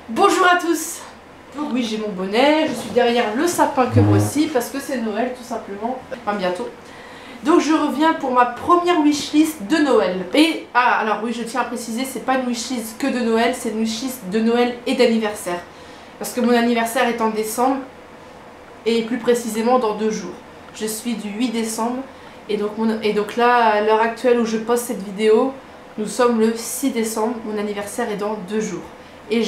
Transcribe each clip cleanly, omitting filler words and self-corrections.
Bonjour à tous. Donc oui, j'ai mon bonnet, je suis derrière le sapin que voici parce que c'est Noël tout simplement, enfin bientôt. Donc je reviens pour ma première wishlist de Noël. Et alors oui, je tiens à préciser, c'est pas une wishlist que de Noël, c'est une wishlist de Noël et d'anniversaire. Parce que mon anniversaire est en décembre et plus précisément dans 2 jours. Je suis du 8 décembre et donc là, à l'heure actuelle où je poste cette vidéo, nous sommes le 6 décembre, mon anniversaire est dans 2 jours. Et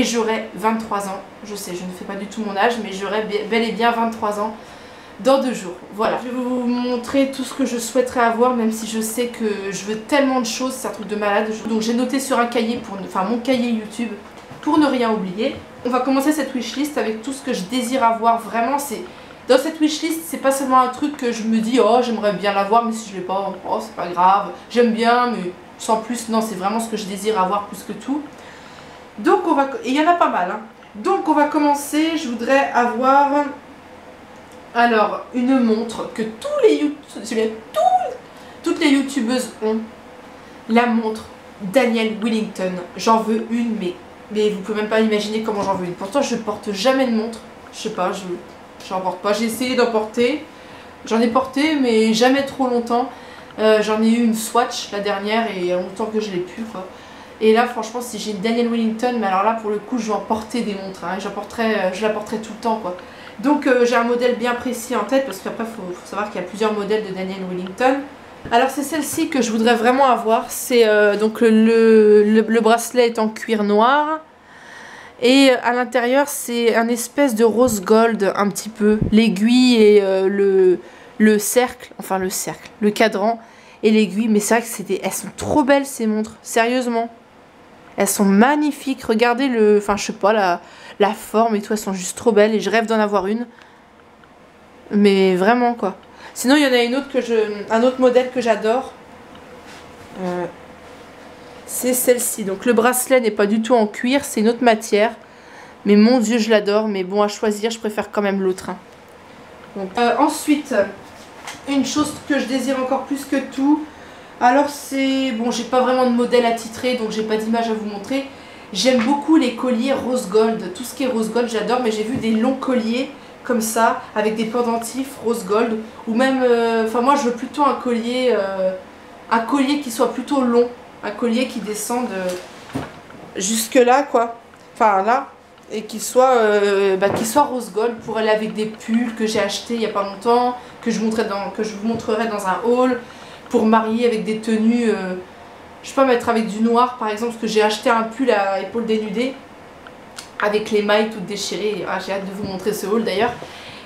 j'aurai 23 ans. Je sais, je ne fais pas du tout mon âge, mais j'aurai bel et bien 23 ans dans 2 jours. Voilà, je vais vous montrer tout ce que je souhaiterais avoir, même si je sais que je veux tellement de choses, c'est un truc de malade. Donc j'ai noté sur un cahier, mon cahier YouTube, pour ne rien oublier. On va commencer cette wishlist avec tout ce que je désire avoir. Vraiment, dans cette wishlist, c'est pas seulement un truc que je me dis, oh j'aimerais bien l'avoir, mais si je l'ai pas, oh c'est pas grave. J'aime bien, mais sans plus, non, c'est vraiment ce que je désire avoir plus que tout. Donc il y en a pas mal, hein. Donc on va commencer, je voudrais avoir alors une montre que toutes les youtubeuses ont, la montre Daniel Wellington. J'en veux une, mais vous pouvez même pas imaginer comment j'en veux une. Pourtant je porte jamais de montre, je sais pas, j'en porte pas, j'ai essayé d'en porter, j'en ai porté mais jamais trop longtemps. J'en ai eu une Swatch la dernière et il y a longtemps que je l'ai plus quoi. Et là franchement si j'ai une Daniel Wellington, mais alors là pour le coup je vais en porter des montres, hein, je la porterai tout le temps quoi. Donc j'ai un modèle bien précis en tête parce qu'après faut savoir qu'il y a plusieurs modèles de Daniel Wellington. Alors c'est celle-ci que je voudrais vraiment avoir, c'est donc le bracelet est en cuir noir. Et à l'intérieur c'est un espèce de rose gold un petit peu, l'aiguille et le cercle, le cadran et l'aiguille, mais c'est vrai que elles sont trop belles ces montres, sérieusement. Elles sont magnifiques, regardez je sais pas, la forme et tout, elles sont juste trop belles et je rêve d'en avoir une. Mais vraiment quoi. Sinon il y en a une autre un autre modèle que j'adore. C'est celle-ci. Donc le bracelet n'est pas du tout en cuir, c'est une autre matière. Mais mon Dieu, je l'adore. Mais bon, à choisir, je préfère quand même l'autre. Hein. Donc, ensuite, une chose que je désire encore plus que tout. Alors c'est... Bon, j'ai pas vraiment de modèle attitré, donc j'ai pas d'image à vous montrer. J'aime beaucoup les colliers rose gold. Tout ce qui est rose gold, j'adore. Mais j'ai vu des longs colliers comme ça, avec des pendentifs rose gold. Ou même... moi, je veux plutôt un collier qui soit plutôt long. Un collier qui descende jusque là, quoi. Enfin, là. Et qui soit rose gold pour aller avec des pulls que j'ai acheté il n'y a pas longtemps, que je vous montrerai dans un haul, pour marier avec des tenues, je sais pas, mettre avec du noir par exemple, parce que j'ai acheté un pull à épaules dénudées, avec les mailles toutes déchirées, j'ai hâte de vous montrer ce haul d'ailleurs,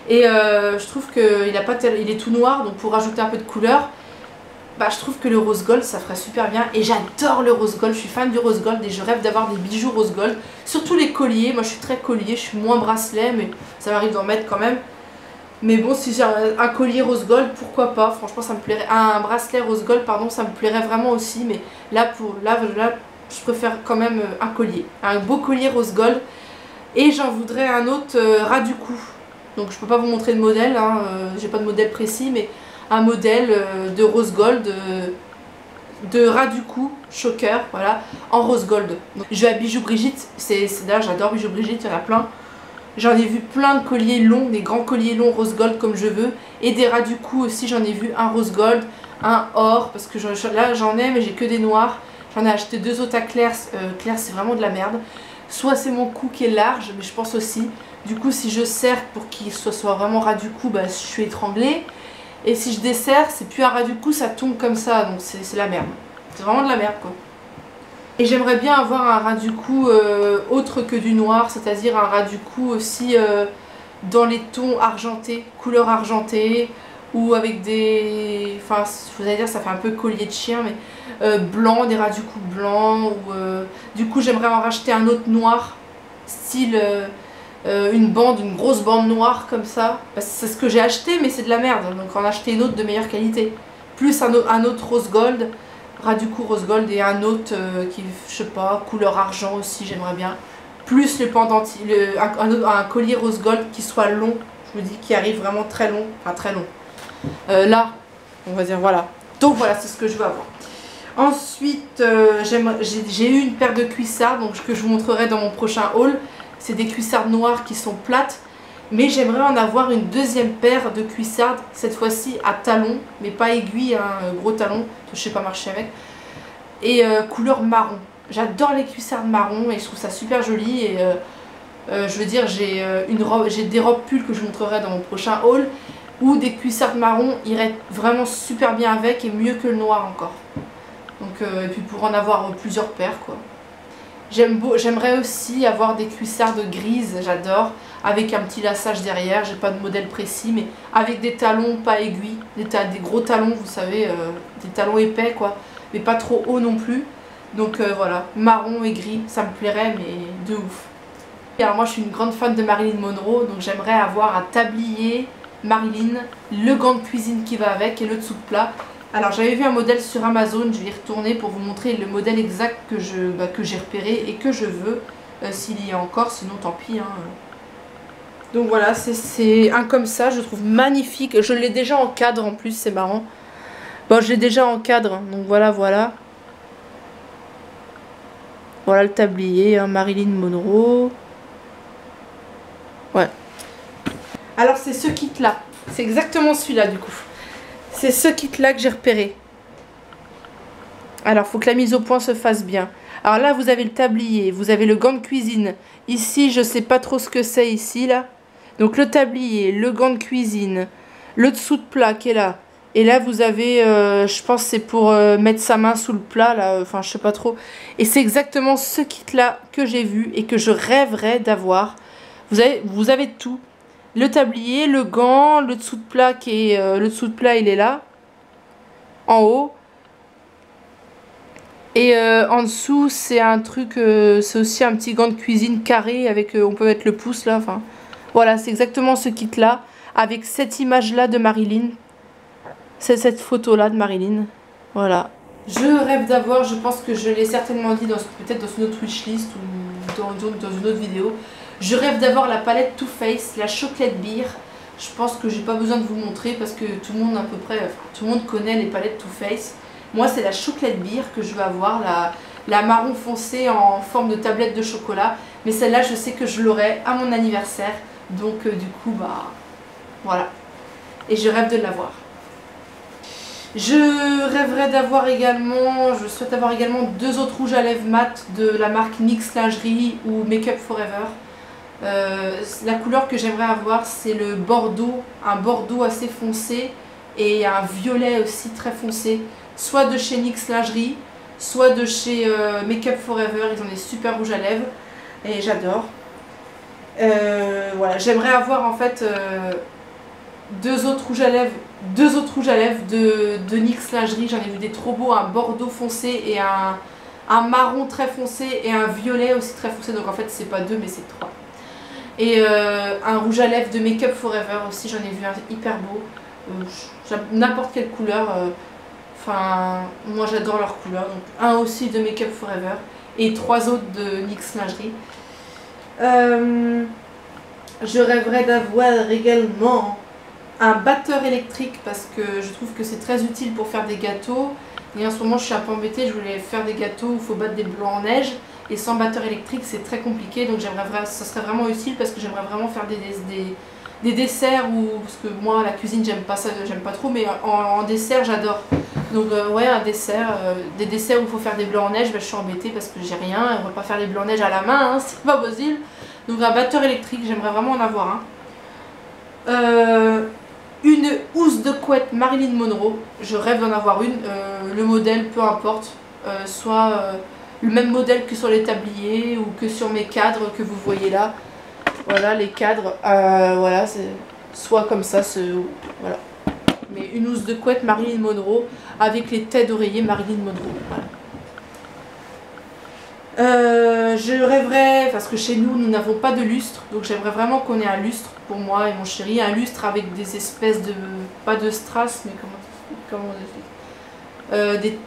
et je trouve qu'il est tout noir, donc pour rajouter un peu de couleur, je trouve que le rose gold ça ferait super bien et j'adore le rose gold, je suis fan du rose gold et je rêve d'avoir des bijoux rose gold, surtout les colliers. Moi je suis très collier, je suis moins bracelet mais ça m'arrive d'en mettre quand même. Mais bon, si j'ai un collier rose gold, pourquoi pas, franchement ça me plairait, un bracelet rose gold pardon, ça me plairait vraiment aussi, mais là je préfère quand même un collier, un beau collier rose gold. Et j'en voudrais un autre ras du cou, donc je peux pas vous montrer de modèle, hein, j'ai pas de modèle précis, mais un modèle de rose gold, de ras du cou, choker, voilà, en rose gold. Donc, je vais à Bijoux Brigitte, d'ailleurs j'adore Bijoux Brigitte, il y en a plein. J'en ai vu plein de colliers longs, des grands colliers longs rose gold comme je veux. Et des ras du cou aussi, j'en ai vu un rose gold, un or, parce que là j'en ai mais j'ai que des noirs. J'en ai acheté 2 autres à Claire, Claire c'est vraiment de la merde. Soit c'est mon cou qui est large, mais je pense aussi. Du coup si je serre pour qu'il soit vraiment ras du cou, je suis étranglée. Et si je desserre, c'est plus un ras du cou, ça tombe comme ça, donc c'est la merde. C'est vraiment de la merde quoi. Et j'aimerais bien avoir un ras du cou autre que du noir, c'est-à-dire un ras du cou aussi dans les tons argentés, couleur argentée, ou avec des... Enfin, vous allez dire, ça fait un peu collier de chien, mais blanc, des ras du cou blancs, ou... du coup, j'aimerais en racheter un autre noir, style... une grosse bande noire comme ça, c'est ce que j'ai acheté mais c'est de la merde, donc en acheter une autre de meilleure qualité, plus un autre rose gold, ras du cou rose gold, et un autre qui, je sais pas, couleur argent aussi j'aimerais bien, plus le pendentif, un collier rose gold qui soit long, je me dis qui arrive vraiment très long, enfin très long, là on va dire, voilà, donc voilà c'est ce que je veux avoir. Ensuite, j'ai eu une paire de cuissardes donc, que je vous montrerai dans mon prochain haul. C'est des cuissardes noires qui sont plates. Mais j'aimerais en avoir une deuxième paire de cuissardes, cette fois-ci à talons, mais pas aiguille, hein, gros talons, je sais pas marcher avec. Et couleur marron. J'adore les cuissardes marron et je trouve ça super joli. Et je veux dire, j'ai des robes pulls que je vous montrerai dans mon prochain haul. Où des cuissardes marron iraient vraiment super bien avec et mieux que le noir encore. Donc, et puis pour en avoir plusieurs paires quoi. J'aimerais aussi avoir des cuissardes grises, j'adore, avec un petit laçage derrière, j'ai pas de modèle précis, mais avec des talons pas aiguilles, des gros talons, vous savez, des talons épais quoi, mais pas trop hauts non plus. Donc voilà, marron et gris, ça me plairait, mais de ouf. Et alors moi je suis une grande fan de Marilyn Monroe, donc j'aimerais avoir un tablier Marilyn, le gant de cuisine qui va avec et le dessous de plat. Alors j'avais vu un modèle sur Amazon, je vais y retourner pour vous montrer le modèle exact que j'ai repéré et que je veux, s'il y a encore, sinon tant pis. Hein. Donc voilà, c'est un comme ça, je trouve magnifique. Je l'ai déjà en cadre en plus, c'est marrant. Bon, je l'ai déjà en cadre, donc voilà, voilà. Voilà le tablier, hein, Marilyn Monroe. Ouais. Alors c'est ce kit là, c'est exactement celui-là du coup. C'est ce kit là que j'ai repéré. Alors, il faut que la mise au point se fasse bien. Alors là, vous avez le tablier, vous avez le gant de cuisine. Ici, je sais pas trop ce que c'est ici, là. Donc le tablier, le gant de cuisine, le dessous de plat qui est là. Et là, vous avez, je pense c'est pour mettre sa main sous le plat, là. Enfin, je sais pas trop. Et c'est exactement ce kit-là que j'ai vu et que je rêverais d'avoir. Vous avez tout. Le tablier, le gant, le dessous de plat qui est le dessous de plat il est là en haut et en dessous c'est un truc c'est aussi un petit gant de cuisine carré avec on peut mettre le pouce là, enfin voilà, c'est exactement ce kit là avec cette image là de Marilyn, c'est cette photo là de Marilyn, voilà. Je rêve d'avoir, je pense que je l'ai certainement dit peut-être dans une autre wishlist ou dans une autre vidéo. Je rêve d'avoir la palette Too Faced, la Chocolate Beer. Je pense que j'ai pas besoin de vous montrer parce que tout le monde à peu près, enfin, tout le monde connaît les palettes Too Faced. Moi c'est la Chocolate Beer que je veux avoir, la marron foncé en forme de tablette de chocolat. Mais celle-là je sais que je l'aurai à mon anniversaire. Donc du coup bah voilà. Et je rêve de l'avoir. Je rêverais d'avoir également, je souhaite avoir également 2 autres rouges à lèvres mat de la marque NYX Lingerie ou Make Up Forever. La couleur que j'aimerais avoir c'est le bordeaux, un bordeaux assez foncé et un violet aussi très foncé, soit de chez NYX Lingerie, soit de chez Make Up Forever, ils ont des super rouges à lèvres et j'adore. Voilà, j'aimerais avoir en fait 2 autres rouges à lèvres de NYX Lingerie, j'en ai vu des trop beaux, un bordeaux foncé et un marron très foncé et un violet aussi très foncé, donc en fait c'est pas 2 mais c'est 3. Et un rouge à lèvres de Make Up Forever aussi, j'en ai vu un hyper beau, n'importe quelle couleur, enfin moi j'adore leur couleur, donc un aussi de Make Up Forever et 3 autres de NYX Lingerie. Je rêverais d'avoir également un batteur électrique parce que je trouve que c'est très utile pour faire des gâteaux. Et en ce moment je suis un peu embêtée, je voulais faire des gâteaux où il faut battre des blancs en neige. Et sans batteur électrique c'est très compliqué, donc ça serait vraiment utile parce que j'aimerais vraiment faire des desserts ou parce que moi la cuisine j'aime pas ça, j'aime pas trop, mais en dessert j'adore. Donc ouais, un dessert, des desserts où il faut faire des blancs en neige, ben, je suis embêtée parce que j'ai rien, on va pas faire les blancs en neige à la main, hein, c'est pas possible. Donc un batteur électrique, j'aimerais vraiment en avoir un. Une housse de couette Marilyn Monroe, je rêve d'en avoir une, le modèle peu importe, soit le même modèle que sur les tabliers ou que sur mes cadres que vous voyez là. Voilà les cadres, voilà, soit comme ça, voilà. Mais une housse de couette Marilyn Monroe avec les têtes d'oreiller Marilyn Monroe. Voilà. Je rêverais, parce que chez nous n'avons pas de lustre, donc j'aimerais vraiment qu'on ait un lustre pour moi et mon chéri, un lustre avec des espèces de, pas de strass, mais comment on explique,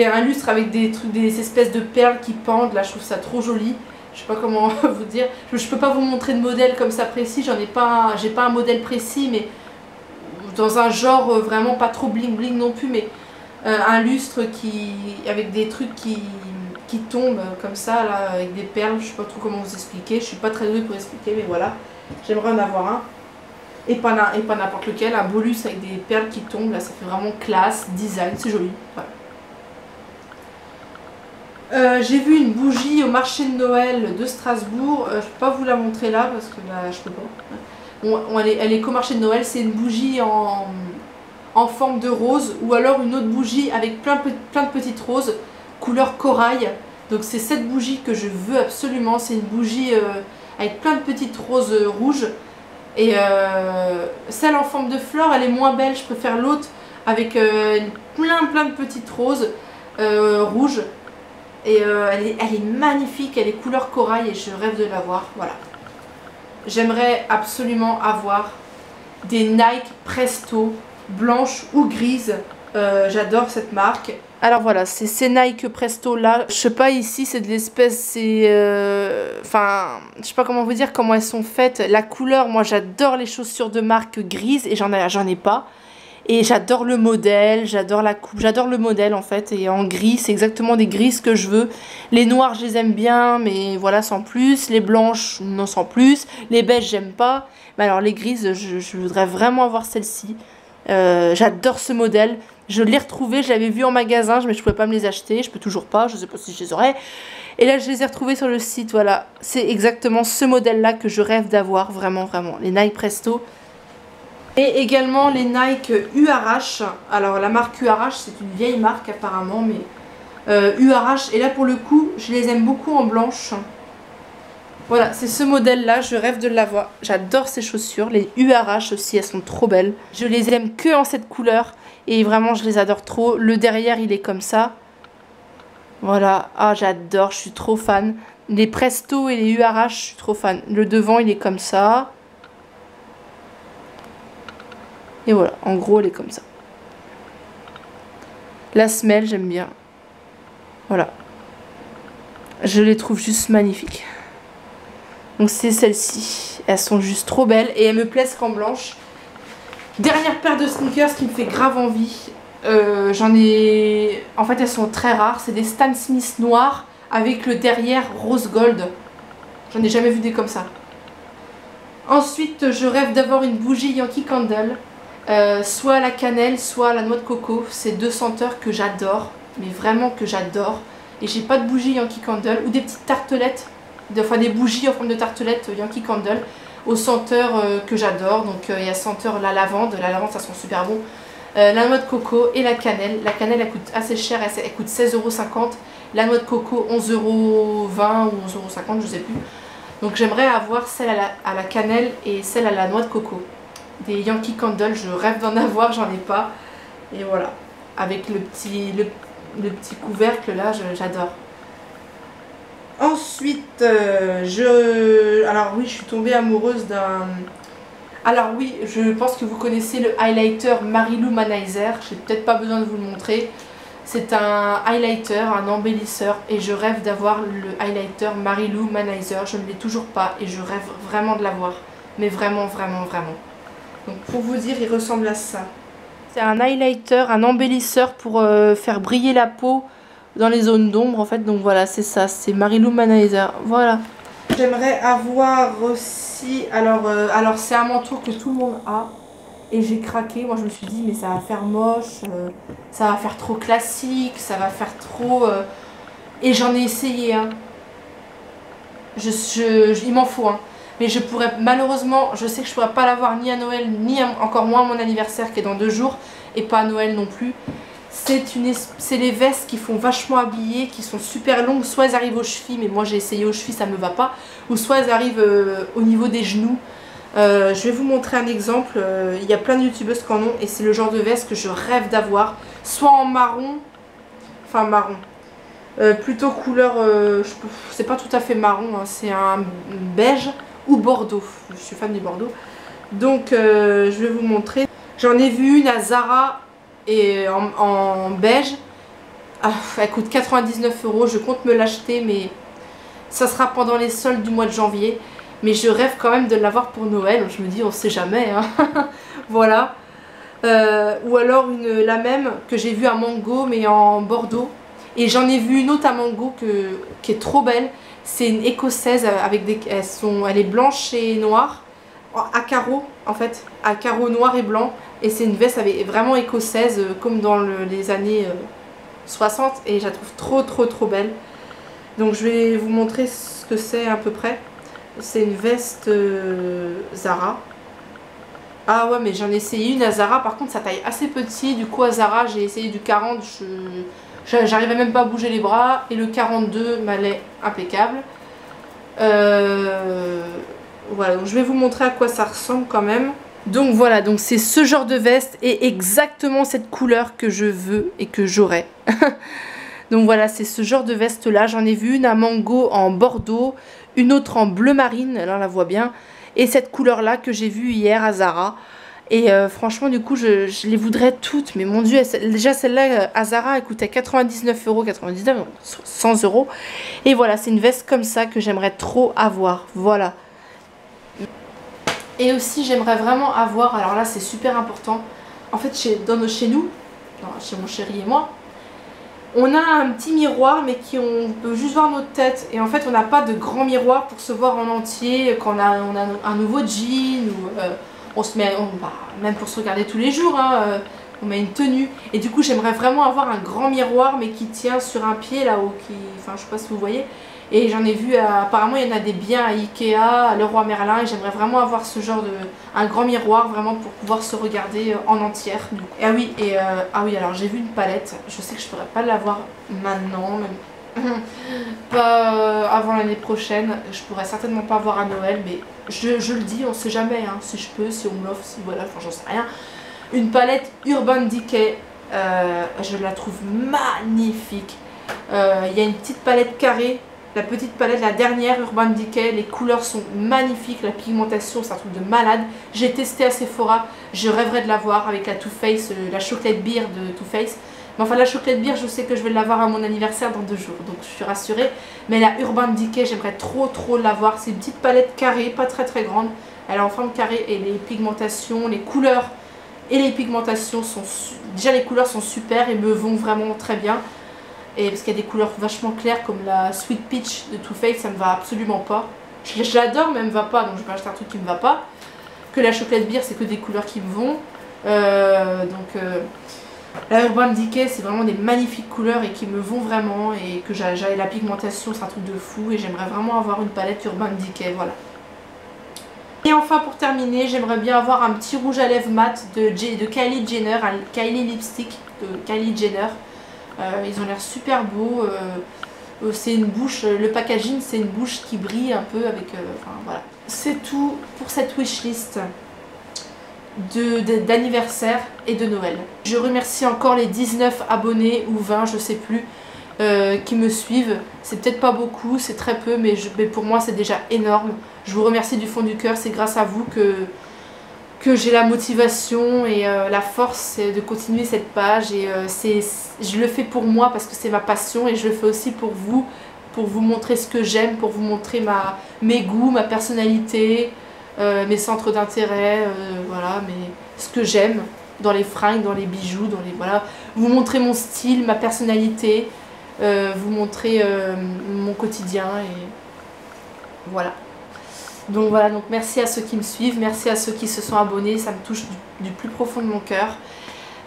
un lustre avec des espèces de perles qui pendent, là je trouve ça trop joli. Je sais pas comment vous dire, je peux pas vous montrer de modèle comme ça précis, j'ai pas un modèle précis, mais dans un genre vraiment pas trop bling bling non plus, mais un lustre avec des trucs qui tombent comme ça, là, avec des perles. Je sais pas trop comment vous expliquer. Je suis pas très douée pour expliquer, mais voilà. J'aimerais en avoir un. Et pas n'importe lequel. Un bolus avec des perles qui tombent. Là, ça fait vraiment classe, design. C'est joli. Voilà. J'ai vu une bougie au marché de Noël de Strasbourg. Je peux pas vous la montrer là parce que bah, je peux pas. Bon, elle est qu'au marché de Noël. C'est une bougie en forme de rose, ou alors une autre bougie avec plein de petites roses couleur corail. Donc c'est cette bougie que je veux absolument. C'est une bougie avec plein de petites roses rouges, et celle en forme de fleur elle est moins belle. Je préfère l'autre avec plein de petites roses rouges, et elle est magnifique. Elle est couleur corail et je rêve de l'avoir. Voilà, j'aimerais absolument avoir des Nike Presto blanches ou grises. J'adore cette marque. Alors voilà, c'est ces Nike Presto là. Je sais pas, ici c'est de l'espèce, c'est enfin, je sais pas comment vous dire comment elles sont faites. La couleur, moi j'adore les chaussures de marque grises et j'en ai pas. Et j'adore le modèle, j'adore la coupe, j'adore le modèle en fait. Et en gris, c'est exactement des grises que je veux. Les noires, je les aime bien, mais voilà, sans plus. Les blanches, non, sans plus. Les beiges, j'aime pas. Mais alors les grises, je voudrais vraiment avoir celle-ci. J'adore ce modèle. Je l'ai retrouvé, je l'avais vu en magasin, mais je pouvais pas me les acheter. Je peux toujours pas, je sais pas si je les aurais. Et là, je les ai retrouvés sur le site. Voilà, c'est exactement ce modèle-là que je rêve d'avoir, vraiment, vraiment. Les Nike Presto. Et également les Nike URH. Alors la marque URH, c'est une vieille marque apparemment, mais URH. Et là pour le coup, je les aime beaucoup en blanche. Voilà, c'est ce modèle-là, je rêve de l'avoir. J'adore ces chaussures. Les URH aussi, elles sont trop belles. Je les aime que en cette couleur. Et vraiment, je les adore trop. Le derrière, il est comme ça. Voilà. Ah, j'adore, je suis trop fan. Les Presto et les URH, je suis trop fan. Le devant, il est comme ça. Et voilà, en gros, elle est comme ça. La semelle, j'aime bien. Voilà. Je les trouve juste magnifiques. Donc c'est celles-ci. Elles sont juste trop belles et elles me plaisent qu'en blanche. Dernière paire de sneakers qui me fait grave envie. J'en ai... En fait, elles sont très rares. C'est des Stan Smith noirs avec le derrière rose gold. J'en ai jamais vu des comme ça. Ensuite, je rêve d'avoir une bougie Yankee Candle. Soit à la cannelle, soit à la noix de coco. C'est deux senteurs que j'adore, mais vraiment que j'adore. Et j'ai pas de bougie Yankee Candle, ou des petites tartelettes, enfin des bougies en forme de tartelettes Yankee Candle aux senteurs que j'adore. Donc il y a senteur la lavande ça sent super bon. La noix de coco et la cannelle. La cannelle elle coûte assez cher, elle coûte 16,50 €. La noix de coco 11,20 € ou 11,50 €, je sais plus. Donc j'aimerais avoir celle à la cannelle et celle à la noix de coco. Des Yankee Candle, je rêve d'en avoir, j'en ai pas. Et voilà, avec le petit couvercle là, j'adore. Ensuite, alors oui, je suis tombée amoureuse d'un... Alors oui, je pense que vous connaissez le highlighter Marilou Manizer. J'ai peut-être pas besoin de vous le montrer. C'est un highlighter, un embellisseur. Et je rêve d'avoir le highlighter Marilou Manizer. Je ne l'ai toujours pas et je rêve vraiment de l'avoir. Mais vraiment, vraiment, vraiment. Donc pour vous dire, il ressemble à ça. C'est un highlighter, un embellisseur pour faire briller la peau dans les zones d'ombre en fait. Donc voilà, c'est ça, c'est Marilou Manizer. Voilà. J'aimerais avoir aussi, alors c'est un manteau que tout le monde a et j'ai craqué. Moi je me suis dit mais ça va faire moche, ça va faire trop classique, ça va faire trop... Et j'en ai essayé hein. Il m'en faut hein. Mais je pourrais, malheureusement, je sais que je pourrais pas l'avoir ni à Noël, ni encore moins à mon anniversaire qui est dans 2 jours, et pas à Noël non plus. C'est les vestes qui font vachement habiller, qui sont super longues, soit elles arrivent aux chevilles, mais moi j'ai essayé aux chevilles, ça me va pas, ou soit elles arrivent au niveau des genoux. Je vais vous montrer un exemple, il y a plein de youtubeuses qui en ont, et c'est le genre de veste que je rêve d'avoir, soit en marron, enfin marron, plutôt couleur, c'est pas tout à fait marron, hein, c'est un beige, ou Bordeaux, je suis fan du Bordeaux. Donc je vais vous montrer. J'en ai vu une à Zara et en beige. Ah, elle coûte 99 €. Je compte me l'acheter, mais ça sera pendant les soldes du mois de janvier. Mais je rêve quand même de l'avoir pour Noël. Je me dis, on sait jamais. Hein. Voilà. Ou alors la même que j'ai vue à Mango mais en Bordeaux. Et j'en ai vu une autre à Mango qui est trop belle. C'est une écossaise avec elle est blanche et noire, à carreaux en fait, à carreaux noirs et blancs. Et c'est une veste vraiment écossaise comme dans les années 60 et je la trouve trop belle. Donc je vais vous montrer ce que c'est à peu près. C'est une veste Zara. Ah ouais, mais j'en ai essayé une à Zara, par contre ça taille assez petit. Du coup à Zara j'ai essayé du 40, j'arrivais même pas à bouger les bras. Et le 42 m'allait impeccable. Voilà, donc je vais vous montrer à quoi ça ressemble quand même. Donc voilà, donc c'est ce genre de veste et exactement cette couleur que je veux et que j'aurai. Donc voilà, c'est ce genre de veste là. J'en ai vu une à Mango en Bordeaux, une autre en bleu marine, là on la voit bien. Et cette couleur là que j'ai vue hier à Zara. Et franchement du coup je les voudrais toutes. Mais mon dieu, déjà celle-là à Zara elle coûtait 99 €, 99, 100 €. Et voilà, c'est une veste comme ça que j'aimerais trop avoir. Voilà. Et aussi j'aimerais vraiment avoir, alors là c'est super important. En fait chez nous, chez mon chéri et moi, on a un petit miroir mais on peut juste voir notre tête. Et en fait on n'a pas de grand miroir pour se voir en entier quand on a un nouveau jean ou on se met, même pour se regarder tous les jours, hein, on met une tenue. Et du coup j'aimerais vraiment avoir un grand miroir mais qui tient sur un pied là-haut, enfin je sais pas si vous voyez. Et j'en ai vu, apparemment il y en a des biens à Ikea, à Leroy Merlin. Et j'aimerais vraiment avoir ce genre un grand miroir vraiment pour pouvoir se regarder en entière. Et ah oui, alors j'ai vu une palette. Je sais que je pourrais pas l'avoir maintenant, même pas avant l'année prochaine. Je pourrais certainement pas avoir à Noël, mais je le dis, on sait jamais, hein, si je peux, si on me l'offre, si voilà, enfin j'en sais rien. Une palette Urban Decay, je la trouve magnifique. Il y a une petite palette carrée. La petite palette, la dernière Urban Decay, les couleurs sont magnifiques, la pigmentation c'est un truc de malade. J'ai testé à Sephora, je rêverais de l'avoir avec la Too Faced, la Chocolate Beer de Too Faced. Mais enfin la Chocolate Beer, je sais que je vais l'avoir à mon anniversaire dans 2 jours, donc je suis rassurée. Mais la Urban Decay, j'aimerais trop l'avoir. C'est une petite palette carrée, pas très grande. Elle est en forme carrée et les pigmentations, les couleurs et les pigmentations sont... Déjà les couleurs sont super et me vont vraiment très bien. Et parce qu'il y a des couleurs vachement claires comme la Sweet Peach de Too Faced, ça me va absolument pas. Je l'adore mais elle me va pas, donc je vais pas acheter un truc qui me va pas. Que la Chocolate Beer, c'est que des couleurs qui me vont. La Urban Decay, c'est vraiment des magnifiques couleurs et qui me vont vraiment. Et que j'ai la pigmentation, c'est un truc de fou. Et j'aimerais vraiment avoir une palette Urban Decay, voilà. Et enfin pour terminer, j'aimerais bien avoir un petit rouge à lèvres mat de Kylie Jenner, un Kylie Lipstick de Kylie Jenner. Ils ont l'air super beaux. C'est une bouche, le packaging c'est une bouche qui brille un peu avec... enfin voilà. C'est tout pour cette wishlist d'anniversaire et de Noël. Je remercie encore les 19 abonnés ou 20, je sais plus, qui me suivent. C'est peut-être pas beaucoup, c'est très peu, mais pour moi c'est déjà énorme. Je vous remercie du fond du cœur, c'est grâce à vous que j'ai la motivation et la force de continuer cette page. Et je le fais pour moi parce que c'est ma passion, et je le fais aussi pour vous montrer ce que j'aime, pour vous montrer mes goûts, ma personnalité, mes centres d'intérêt, voilà, ce que j'aime dans les fringues, dans les bijoux, voilà, vous montrer mon style, ma personnalité, vous montrer mon quotidien, et voilà. Donc voilà, donc merci à ceux qui me suivent, merci à ceux qui se sont abonnés, ça me touche du plus profond de mon cœur.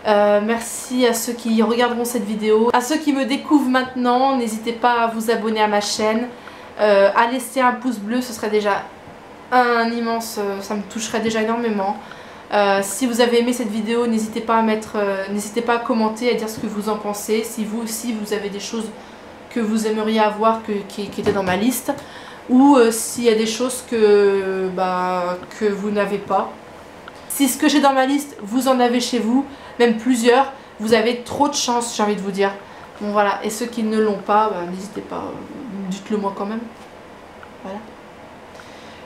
Merci à ceux qui regarderont cette vidéo. À ceux qui me découvrent maintenant, n'hésitez pas à vous abonner à ma chaîne, à laisser un pouce bleu, ce serait déjà un immense, ça me toucherait déjà énormément. Si vous avez aimé cette vidéo, n'hésitez pas à commenter, à dire ce que vous en pensez. Si vous aussi vous avez des choses que vous aimeriez avoir qui étaient dans ma liste, ou s'il y a des choses que vous n'avez pas. Si ce que j'ai dans ma liste, vous en avez chez vous, même plusieurs, vous avez trop de chance, j'ai envie de vous dire. Bon voilà, et ceux qui ne l'ont pas, n'hésitez pas, dites-le moi quand même. Voilà.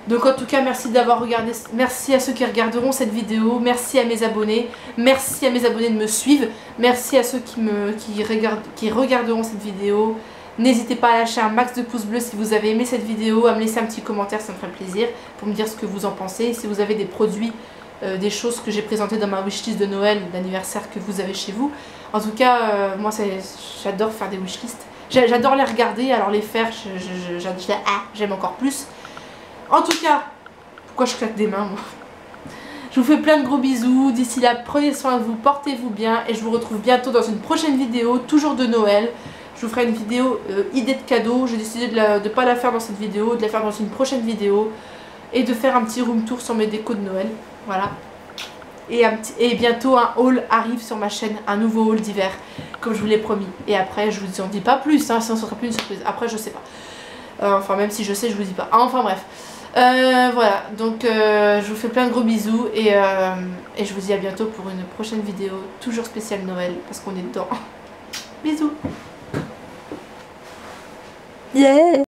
Donc en tout cas, merci d'avoir regardé, merci à ceux qui regarderont cette vidéo, merci à mes abonnés de me suivre, merci à ceux qui regarderont cette vidéo. N'hésitez pas à lâcher un max de pouces bleus si vous avez aimé cette vidéo, à me laisser un petit commentaire, ça me ferait plaisir, pour me dire ce que vous en pensez. Et si vous avez des produits des choses que j'ai présentées dans ma wishlist de Noël, d'anniversaire que vous avez chez vous. En tout cas, moi j'adore faire des wishlists. J'adore les regarder, alors les faire, j'aime encore plus. En tout cas, pourquoi je claque des mains moi? Je vous fais plein de gros bisous. D'ici là, prenez soin de vous, portez-vous bien. Et je vous retrouve bientôt dans une prochaine vidéo, toujours de Noël. Je vous ferai une vidéo idée de cadeau. J'ai décidé de ne pas la faire dans cette vidéo, de la faire dans une prochaine vidéo. Et de faire un petit room tour sur mes décos de Noël. Voilà. Et bientôt un haul arrive sur ma chaîne, un nouveau haul d'hiver, comme je vous l'ai promis. Et après, je vous en dis pas plus, hein, sinon ce sera plus une surprise. Après, je sais pas. Enfin, même si je sais, je vous dis pas. Enfin, bref. Voilà, donc je vous fais plein de gros bisous et je vous dis à bientôt pour une prochaine vidéo, toujours spéciale Noël, parce qu'on est dedans. Bisous. Yeah.